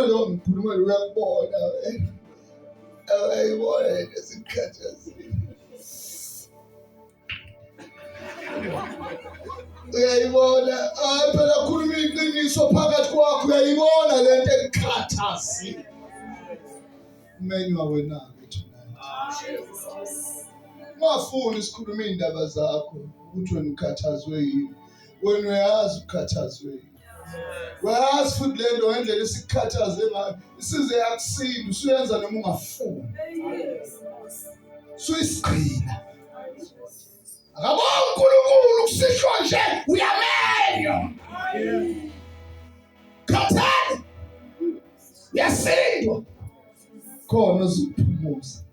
lo ngikhuluma uyakubona ayibona esikhathini uyayibona phela khuluma iqiniso phakathi kwakho uyayibona lento ekhathazi menywa wena Mafuni sikhuluma indaba zakho ukuthi wena ukhathazwe yini wena uyazi ukhathazwe yini wazi futhi le nto ngendlela esikhathaze ngayo isize yakusinda usuyenza noma ungafuni suyisigcina akabona uNkulunkulu kusihlwa nje uyamenywa khathale yasindwa khona uziphumuza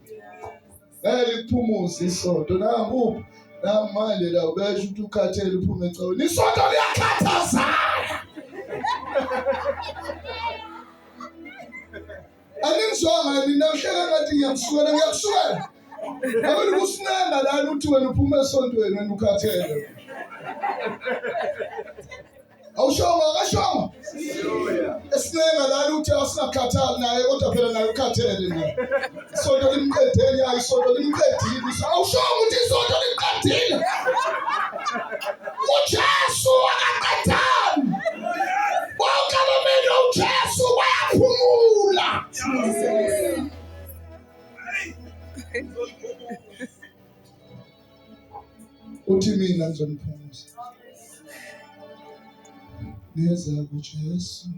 liphumuza isonto nangu namanje la ubesho ukuthi ukhathele uphume ecaweni isonto liyakhathazana aningizwanga mina uhleka ngathi ngiyakusukela abantu kusinanga lana uthi wena uphume esontweni wena ukhathele awushonga akashonga esinenga lana uthi asingakhathali naye kodwa phela naye ukhathele naye isonto limqedeli yayo isonto limqedile awushonga ukuthi isonto limqedile uJesu akaqedani bonke abamele uJesu bayaphumula uthi mina ngizoniphumuza neza kuJesu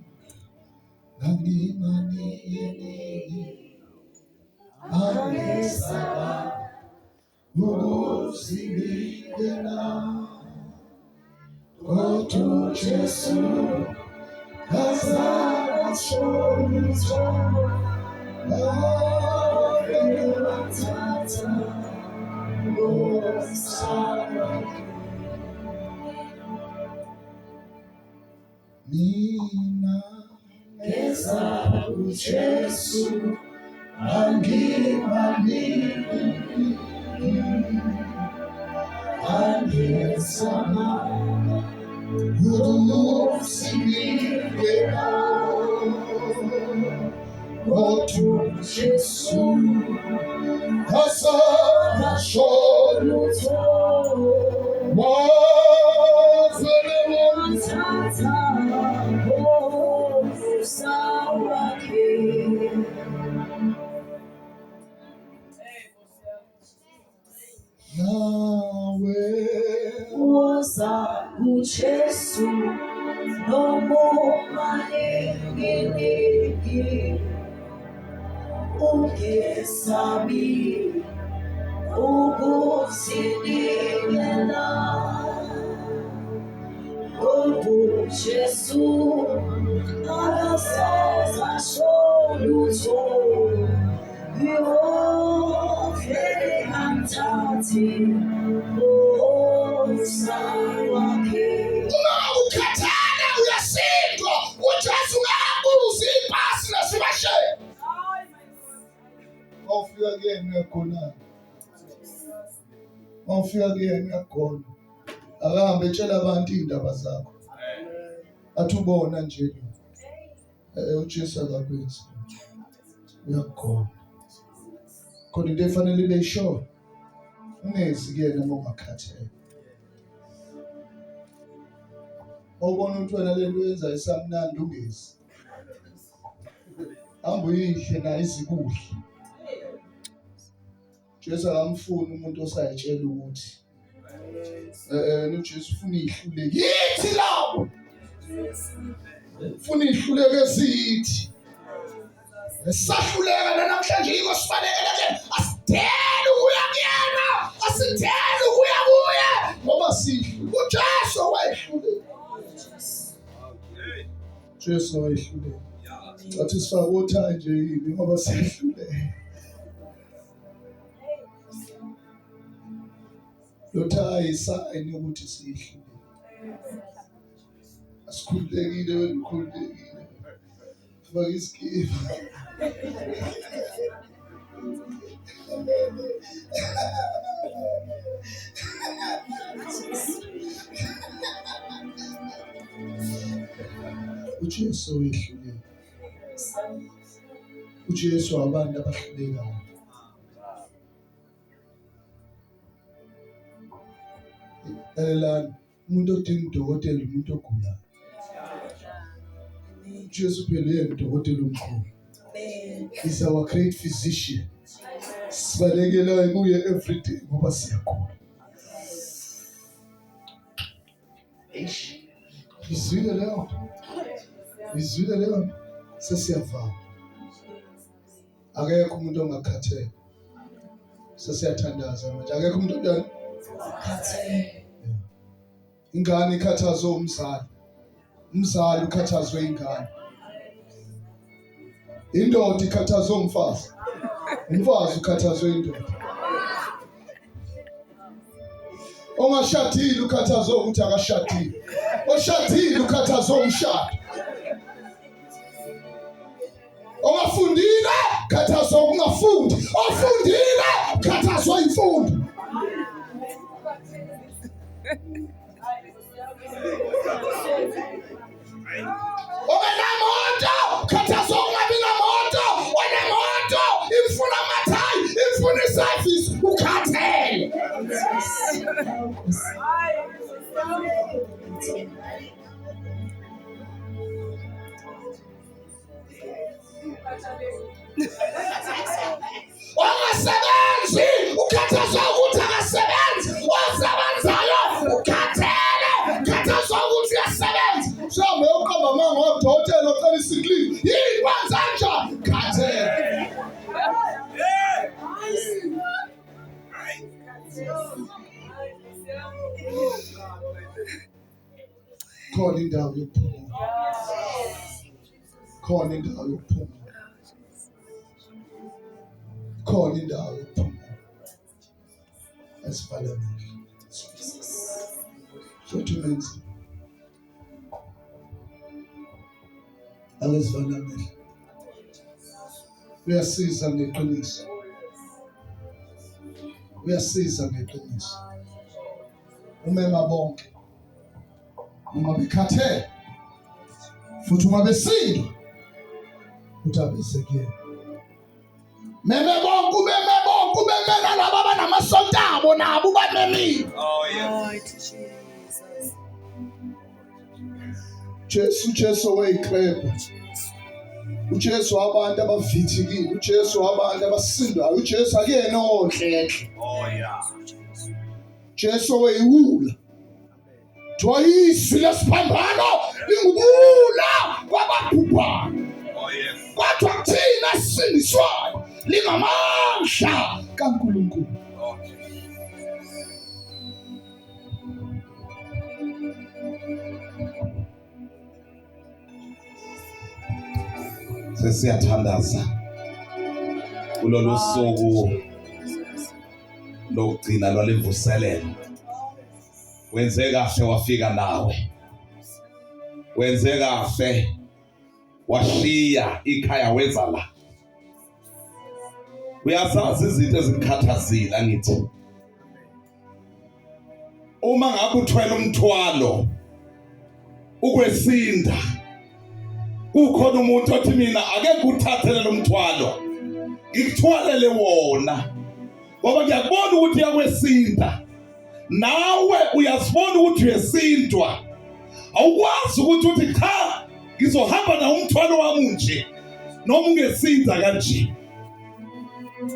ngangimani yini angesaba ukuzibikela kodwa Jesu kazama shonisa tata mina eza uJesu angimani angesama ukuzibikela kodwa Jesu kazama shonisa uJesu nomomaleki ungesabi ukuzinikela kodwa Jesu akasaza lutho yovele amthathi wakhe ukukhathala uyasindwa uJesu ngabuza ipasi nasibashela awufika kuyena uyakhona awufika kuyena uyakhona akahambe etshela abantu indaba zakho athi ubona nje uJesu akakwenzi uyakhona kodwa into efanele beyisho ungezi kuyena uma ungakhathele awubona ukuthi wena lento yenza isamnandi ungezi hamba uyihle na izikuhle Jesu akamfuni umuntu osayitshela ukuthi uJesu ufuna ihluleke yithi lawo ufuna ihluleke esithi esahluleka namhlanje yiko sifanele asidele ukuya kuyena asidele ukuya kuye ngoba sihle uJesu wayehluleka Jesu wayehluleka athi sifakotha nje yini ngoba sihluleka lothayi sign ukuthi sihle asikhulekile wenikhulekile faka iskipa uJesu wehluleka uJesu abantu abahlulekayo. Umuntu odinga udokotela umuntu ogulayo. uJesu phela uyena udokotela omkhulu. He's our great physician. Sibalekela kuye every day ngoba siyagula. Izwile leyo. Izwile leyo. Sesiyavama. Akekho umuntu ongakhatheka. Sesiyathandaza manje. Akekho umuntu odani khatheka. Ingane ikhathazwe umzali. Umzali ukhathazwe ingane. Indoda ikhathazwe umfazi. Umfazi ukhathazwe indoda. Ongashadile ukhathazwe ukuthi akashadile. Oshadile ukhathazwe umshado. Ongafundile ukhathazwe ukungafundi. Ofundile ukhathazwe imfundo. Onemoto ukhathazwe ungabi namoto. Onemoto imfuna amathayi, imfuna isavisi ukhathele. Ongasebenzi ukhathazwe ukuthi akasebenzi. Osebenzayo ukhathele. Ukhathazwe ukuthi uyasebenza. Mhlawumbe uqamba manga wadokotela ocela isick leave. Yini kwenza njani? Ukhathele. Khona indawo yokuphumula. Khona indawo yokuphumula. Khona indawo yokuphumula. Asivala amehlo. Sotumenzi. Asivala amehlo. Uyasiza ngeqiniso. Uyasiza ngeqiniso. Umema bonke. Uma bekhathele futhi uma besindwa utabesekele. Meme bonke ubemela laba abanamasonto abo nabo bamemile. Jesu weyikrebe. uJesu abantu abavithikile. uJesu abantu abasindwayo. uJesu akuyena onhlehle. Jesu weyiwula. Joyisi lesiphambano lingubula kwababhubhana. Kodwa kuthina sisindiswayo lingamandla kaNkulunkulu. Sesiyathandaza kulolu suku lokugcina lwalevuselelo. Wenze kahle wafika nawe. Wenze kahle washiya ikhaya weza la. Uyazazi izinto ezikhathazile angithi. Uma ngabe uthwele umthwalo ukwesinda, kukhona umuntu othi mina ake kuthathele lo mthwalo ngikuthwalele wona ngoba ngiyakubona ukuthi uyakwesinda. Nawe uyasibona ukuthi uyesindwa. Awukwazi ukuthi uthi cha ngizohamba na umthwalo wami nje noma ungesinda kanje.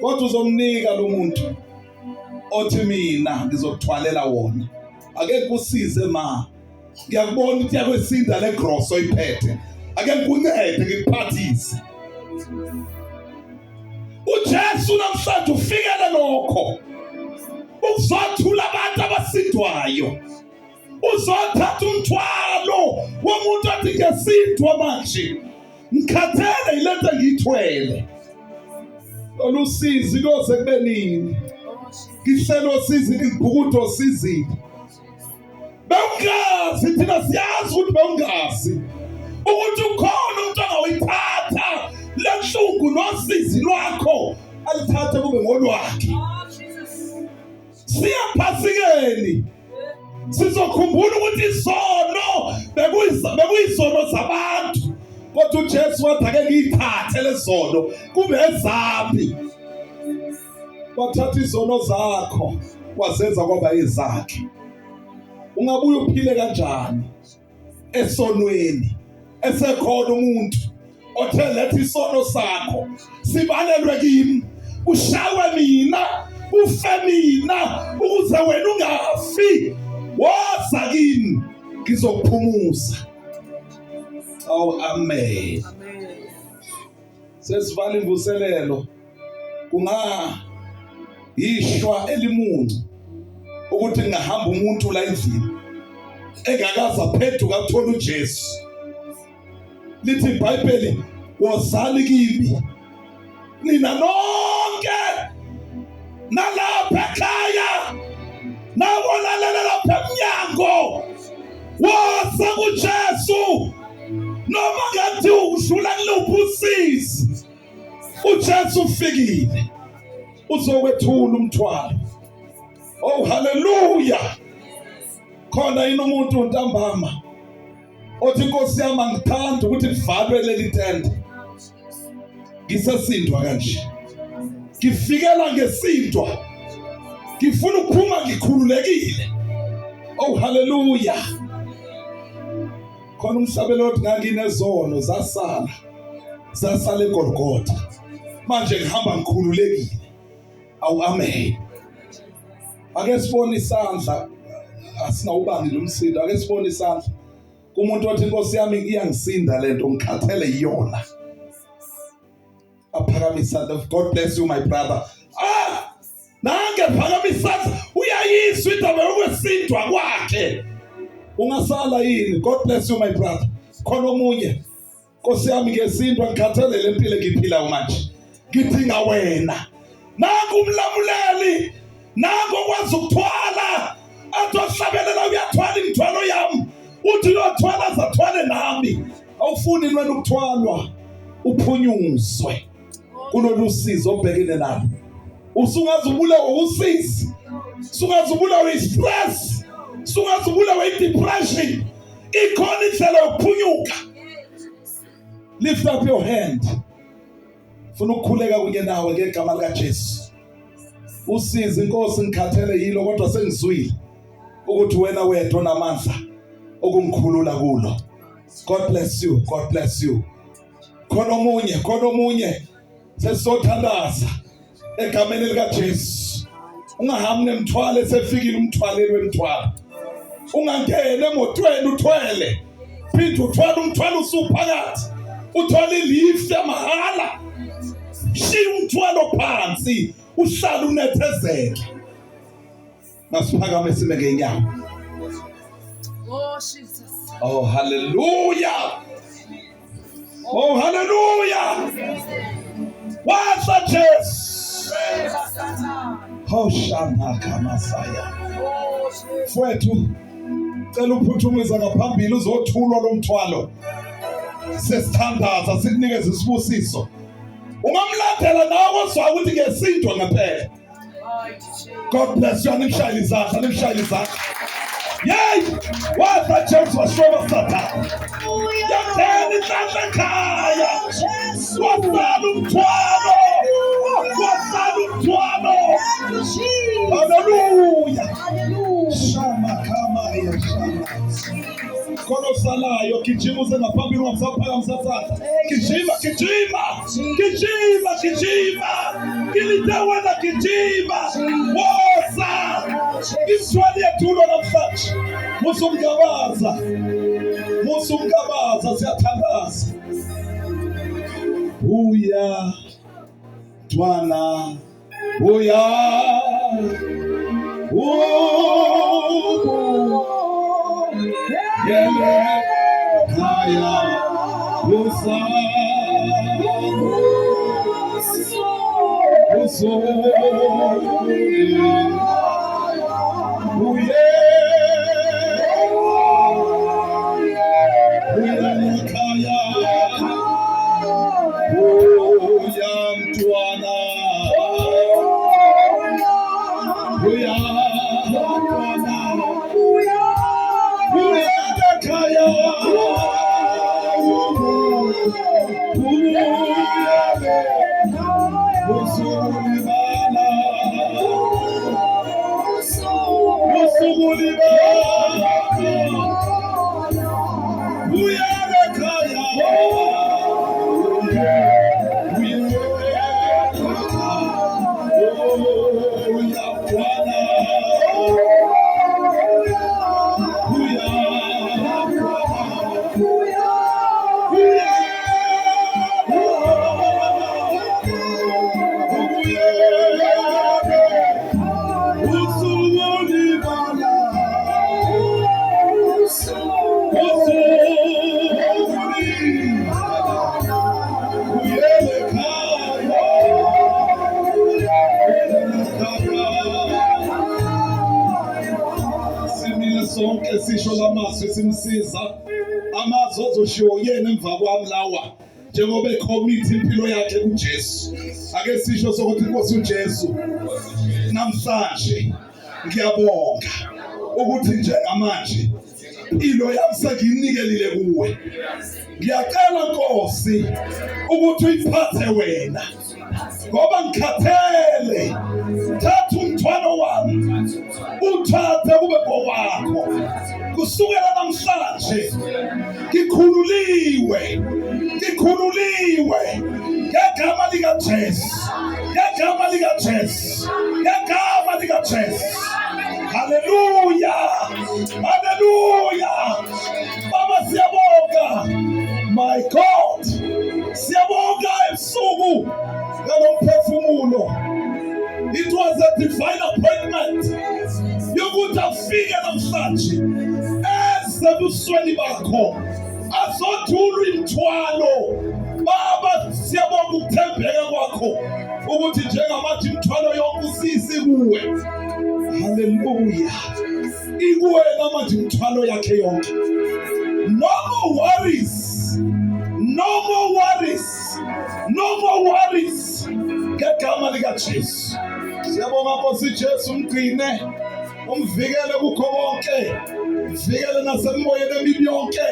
Kodwa uzomnika lo muntu othi mina ngizokuthwalela wona. Ake kusize ma. Ngiyakubona ukuthi yakwesinda le gross oyiphethe. Ake ngikuncede ngikuphathise. uJesu namhlanje ufikele lokho. Uzothula abantu abasindwayo. Uzothatha umthwalo womuntu othi ngesindwa manje. Ngikhathele ilento ngiyithwele. Olusizi loze kube nini? Ngihlelo sizi ngibhukutho sizini. Bewungazi thina siyazi ukuthi bewungazi. Ukuthi ukhona umuntu ongawuyithatha lenhlungu nosizi lwakho alithathe kube ngolwakhe. Siyaphasikeni. Sizokhumbula ukuthi isono bekuyisono zabantu. kodwa uJesu wathi ake ngiyithathe lezono kube ezami. Wathatha izono zakho wazenza kwaba ezakhe. Ungabuye uphile kanjani esonweni esekhona umuntu othe lethi isono sakho sibalelwe kimi, ushawe mina, ufe mina, ukuze wena ungafi. Woza kimi ngizokuphumuza. Oh amen. Sesivala imvuselelo ishwa elimuncu ukuthi ngahamba umuntu la endlini engakaza pheduka kuthola uJesu. Lithi iBhayibheli, wozani kimi nina nonke nalapha ekhaya nabolalela lapha emnyango, woza kuJesu. Noma ngathi udlula kuluphi usizi, uJesu ufikile uzokwethula umthwalo. Oh hallelujah. Khona yini umuntu ntambama othi Nkosi yami ngithanda ukuthi kuvalwe leli tende, ngisasindwa kanje, ngifikela ngesindwa, ngifuna ukuphuma ngikhululekile. Oh hallelujah. Khona umhlabelo othi nganginezono zasala eGolgotha, manje ngihamba ngikhululekile. Awu amen. Ake sibone isandla, asinawubangi lomsindo. Ake sibone isandla kumuntu othi Nkosi yami iyangisinda lento ngikhathele iyona. Aphakamisa. God bless you my brother. Nange phakamisa, uyayizwa indaba yokwesindwa kwakhe. Ungasala yini? God bless you my brother. Khona omunye, Nkosi yami ngesindwa ngikhathele lempilo ngiphila manje, ngidinga wena. Nangu umlamuleli, nangu okwazi ukuthwala, athi ohlabelela uyathwala imithwalo yami, uthi uyothwala zathwale nami. Awufuni wena ukuthwalwa uphunyuzwe kulolu sizo obhekene nalo. Usungaze ubulawe usizi, usungaze ubulawe istress, usungaze ubulawe idepression. Ikhona indlela yokuphunyuka. Lift up your hand. Funa ukukhuleka kunye nawe ngegama likaJesu. Usizi Nkosi, ngikhathele yilo kodwa sengizwile ukuthi wena wedwa namandla okungikhulula kulo. God bless you. God bless you. Khona omunye sesizothandaza egameni likaJesu. Ungahambi nemthwalo esefikile umthwaleli wemthwalo. Ungangena emotweni uthwele, phinde uthwala umthwalo usuphakathi, uthwala ilift yamahala. Shiya umthwalo phansi, uhlala unethezeke. Masiphakame sime ngenyawo. Oh Jesus. Oh hallelujah. Oh hallelujah. Waza Jesu. Oh shama kamasaya. Mfowethu, cela uphuthumiza ngaphambili uzothulwa lo mthwalo. Sesithandaza sikunikeza isibusiso. Ungamlandela nawe ozwa ukuthi ngesindwa ngempela. God bless you. Nimshayile izandla. Yay! Waza Jesu washoba Satani. Yatheni izandla ekhaya. Wasala umthwalo. Hallelujah. Shama kama ya shama. Kono salayo kijima uze ngaphambili ungamsaphakamisa sandla. Kijima. Kilitawana kijima. Woza. Iswali yethulo namhlanje. Musumgabaza siyathandaza. Uya Twana. Uya. Yele kaya usa uye kaya uya Mtwana uya Mtwana uya kaya usulibala usulibala uyakhaya sonke sisho lamazwi simsiza amazwi ozoshiwo yena emva kwami lawa njengoba ekhomithi impilo yakhe kuJesu. Ake sisho sokuthi Nkosi uJesu, namhlanje ngiyabonga ukuthi njengamanje impilo yami sengiyinikelile kuwe. Ngiyacela Nkosi ukuthi uyiphathe wena ngoba ngikhathele. Thatha umthwalo wami uthathe kube ngokwakho. Kusukela namhlanje ngikhululiwe ngegama likaJesu, ngegama likaJesu, ngegama likaJesu. Haleluya, haleluya. Baba siyabonga, my God, siyabonga ebusuku ngalomphefumulo. It was a divine appointment yokuthi afike namhlanje ezebusweni bakho azothula imithwalo. Baba siyabonga ukuthembeka kwakho ukuthi njengamanje imithwalo yonke usisi kuwe. Haleluya, ikuwena manje imithwalo yakhe yonke. No more worries, no more worries, no more worries. Ngegama likaJesu siyabonga Nkosi Jesu, umgcine umvikele kukho konke, mvikele nasemoyeni emibi yonke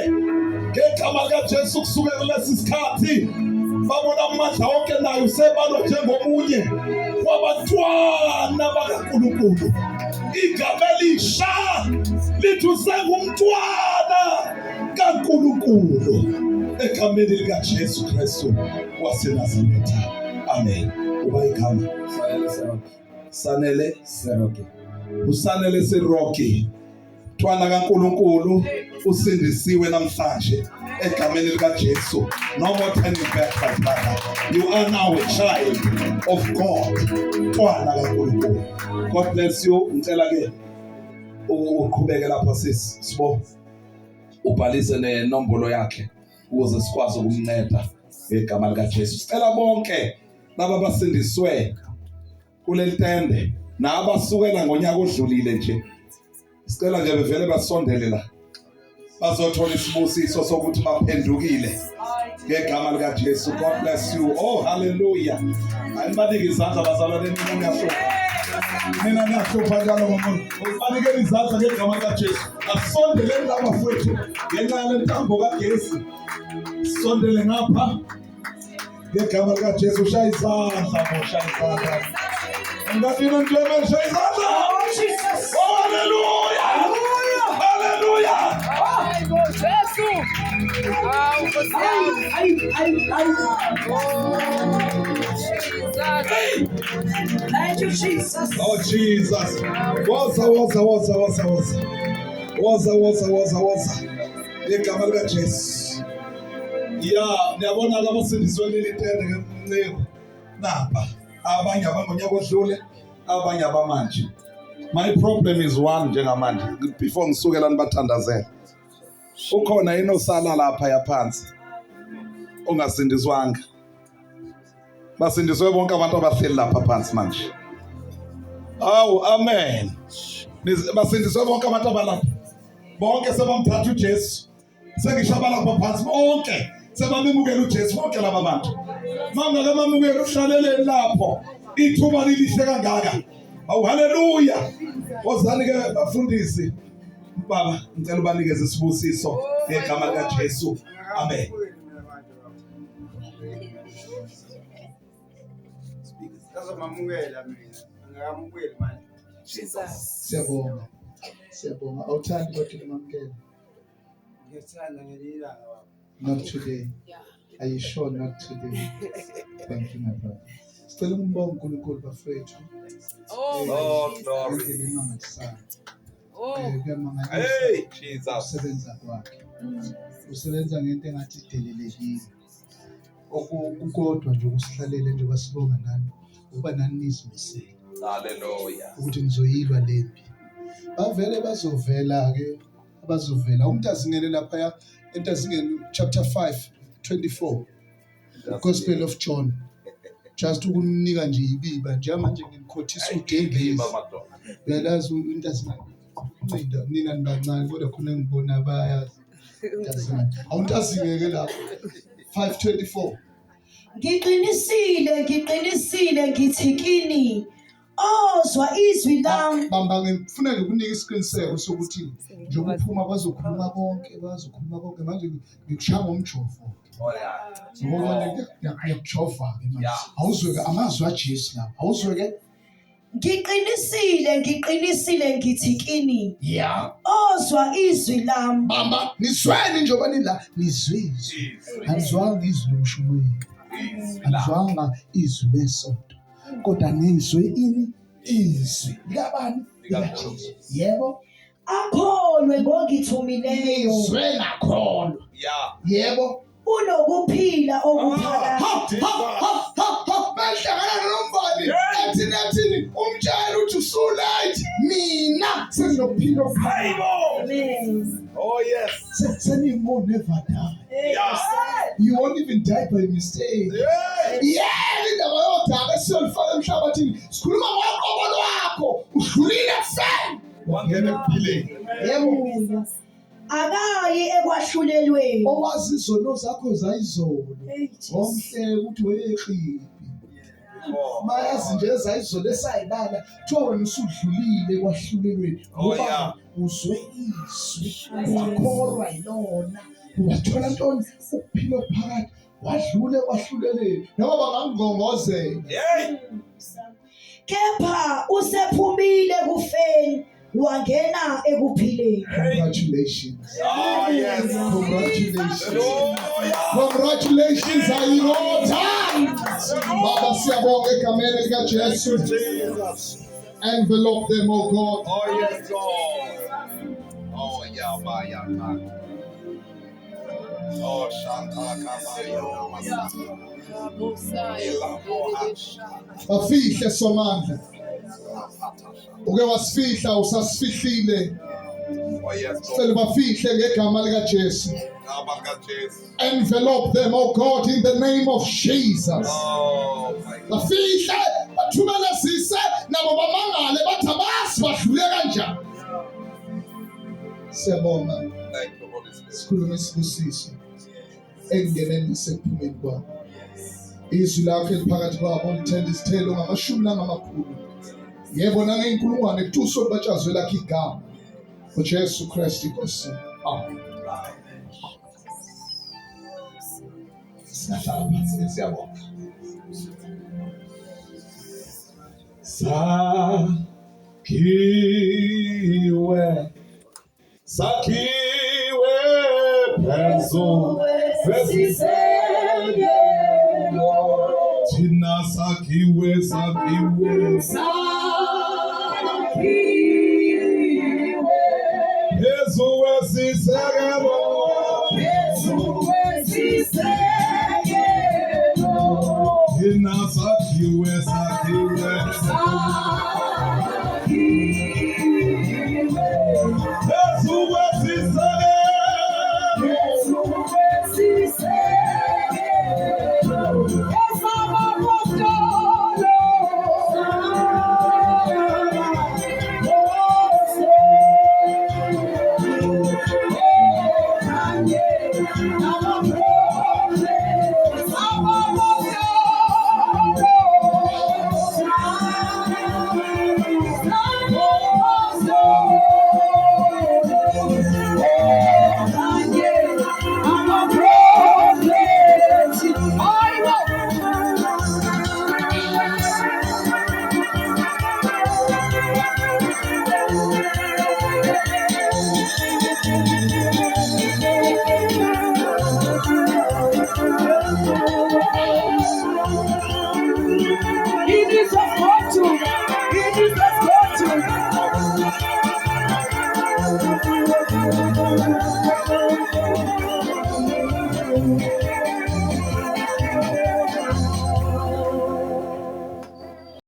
ngegama likaJesu. Kusukela lesi sikhathi babona amandla wonke nayo usebalwa njengomunye wabantwana bakaNkulunkulu. Igama elisha lithi usengumntwana kaNkulunkulu egameni likaJesu Kristu waseNazaretha. Amen. Uba igama Sanele Seroki, uSanele Seroki, mntwana kaNkulunkulu usindisiwe namhlanje egameni likaJesu. No more turning back, my brother. You are now a child of God. Mntwana kaNkulunkulu. God bless you. Ngicela ke uqhubeke lapha sibo ubhalise nenombolo yakhe ukuze sikwazi ukumnceda ngegama likaJesu. Sicela bonke laba basindiswe kuleli tende nabasukela ngonyaka odlulile nje, sicela nje bevele basondele la bazothola isibusiso sokuthi baphendukile ngegama likaJesu. God bless you. Oh hallelujah. Ayibanike izandla bazalwane, mina ngiyahlupha njalo ngomuntu. Ubanike izandla ngegama likaJesu. Asondeleni laba mfowethu ngenxa yale ntambo kaGesi. Sondele ngapha ngegama likaJesu. Shaya izandla, shaya izandla. Ngafuna Clement, shaya izandla. Jesus. Hallelujah. Hallelujah. Jesu. Thank you, Jesus. Oh, Jesus. Woza. Ngegama likaJesu. Niyabona ke abasindiswe leli tende ngenceko. Napa abanye abangonyaka odlule, abanye abamanje. My problem is one njengamanje. Before ngisukela nibathandazela. Ukhona inosala lapha yaphansi ongasindiswanga. Basindiswe bonke abantu abahleli lapha phansi manje. Awu, amen. Basindiswe bonke abantu abalapha. Bonke sebamthatha uJesu. Sengishaba lapha phansi bonke sebamemukela uJesu bonke laba bantu. Mangake mamukela uhlalele lapho. Ithuba lilihle kangaka. Awu, haleluya. Wozani ke bafundisi. Baba, ngicela ubanikeze isibusiso ngegama likaJesu. Amen. Jesus. Siyabonga. Awuthandi kodwa umamkele. Not today. Yeah. Are you sure not today? Thank you, my brother. Sicela umbonge uNkulunkulu bafowethu. Oh, glory. Ngendlela emangalisayo. Oh, Kuyamangalisa Hey, Jesus. ukusebenza kwakhe. Usebenza ngento engathi idelelekile. Okukodwa nje ukusihlalele nje basibonga nani. Uba nani nizimisele. Hallelujah. Ukuthi nizoyilwa lempi. Bavele bazovela ke abazovela. Umuntu azingene lapha entazingeni chapter 5:24. Gospel of John. Just ukunika nje ibiba nje manje ngikhothisa udengezi. Uyalazi intazingeni. Ncida nina nibancane kodwa khona ngibona abayazi. Intazingeni. Awuntazingeke lapha. 5:24. ngiqinisile ngithi kini ozwa izwi lami. Bamba ngifuna nje ukunika isiqiniseko sokuthi nje ukuphuma bazokhuluma konke manje ngikushaya ngomjovo. Oh, yeah. Ngoba ngiyakujova ke manje. Awuzweke amazwi aJesu lapha. Awuzweke? Ngiqinisile ngithi kini Yeah. ozwa izwi lami. Bamba nizweni njengoba nila nizwizwe. Anizwanga izwi lomshumayeli. Anizwanga izwi lesonto. Kodwa nizwe ini izwi likabani? LikaJesu. Yebo. Akholwe ngongithumileyo. Nizwe nakholwa. Yeah. Yebo. Unokuphila okuphakathi. Bahlangana nombali athini umtshayeli uthi usulayithi mina senginokuphila okuphakathi. Amen. Oh, yes. Sending more never die. Yeah. You won't even die by mistake. Yeah. Yeah, indaba yodaka siyolifaka emhlabathini. Sikhuluma ngoqobo lwakho. Udlulile kufeni. Wangena ekuphileni. Yebo. Akayi ekwahlulelweni. Owazi izono zakho zayizolo. Omhle ukuthi weqhibi. Mayazi nje ezayizolo esayibala. Kuthiwa wena usudlulile ekwahlulelweni. Ngoba uzwe izwi. Wakholwa yilona. Wathola ntoni ukuphila phakathi. Wadlule kwahluleleni. Noma bangangongozela. Yeah. Kepha usephumile kufeni wangena ekuphileni. Congratulations. Oh, yes. Congratulations. Hallelujah. Congratulations are in all time. Baba siyabonga egameni likaJesu. Jesus. Envelope them, oh God. Oh, yes, Lord. Oh, yeah, yeah. Oh, Shanta Kabaya. Bafihle somandla. Uke wasifihla usasifihlile. Oh, yes, Sicela Lord. bafihle ngegama likaJesu. Kabaka Jesus. Envelope them, oh God, in the name of Jesus. Oh, my God. Bafihle bathumele sise nabo bamangale bathi abasi badlule kanjani. Siyabonga. Thank you, Holy Spirit. Sikhuluma isibusiso ekungeneni nasekuphumeni kwabo. Izwi lakho eliphakathi kwabo lithenda isithelo ngamashumi nangamakhulu. Yebo nangeyinkulungwane kutuso libatshazwe lakho igama. UJesu Kristu inkosi. Amen. Siyahlala phansi siyabonga. Sakhiwe phezu kwesiseko. Thina sakhiwe phezu kwesiseko. Thina sakhiwe phezu It is a fortune. It is a fortune.